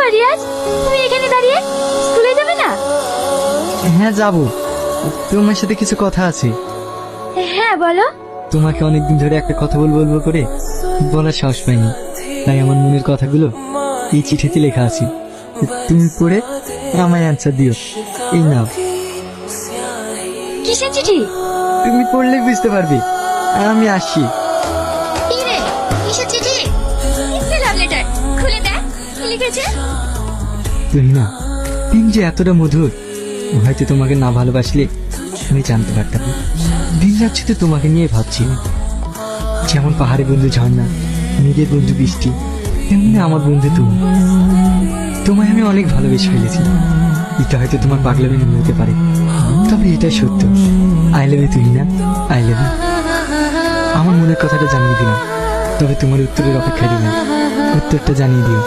ব্যাপার রিয়াজ, তুমি এখানে দাঁড়িয়ে স্কুলে যাবে না? হ্যাঁ যাব, তোমার সাথে কিছু কথা আছে। হ্যাঁ বলো। তোমাকে অনেকদিন ধরে একটা কথা বলবো বলবো করে বলার সাহস পাইনি, তাই আমার মনের কথাগুলো এই চিঠিতে লেখা আছে। তুমি পড়ে আমায় অ্যান্সার দিও। এই নাও। কিসের চিঠি? তুমি পড়লে বুঝতে পারবে। আমি আসছি। কি রে, কিসের চিঠি? লাভ লেটার, খুলে দেখ কি লিখেছে। তুমি না, তুমি যে এতটা মধুর, হয়তো তোমাকে না ভালোবাসলে আমি জানতে পারতাম না। দিন রাত্রি তো তোমাকে নিয়ে ভাবছি। যেমন পাহাড়ে বন্ধু ঝর্ণা, মেঘের বন্ধু বৃষ্টি, তেমনি আমার বন্ধু তুমি। তোমায় আমি অনেক ভালোবেসে ফেলেছি। এটা হয়তো তোমার পাগলামি মনে হতে পারে, তবে এটাই সত্য। আই লাভ ইউ তুমি না, আই লাভ ইউ। আমার মনের কথাটা জানিয়ে দিলাম, তবে তোমার উত্তরের অপেক্ষায় দিলাম। উত্তরটা জানিয়ে দিও।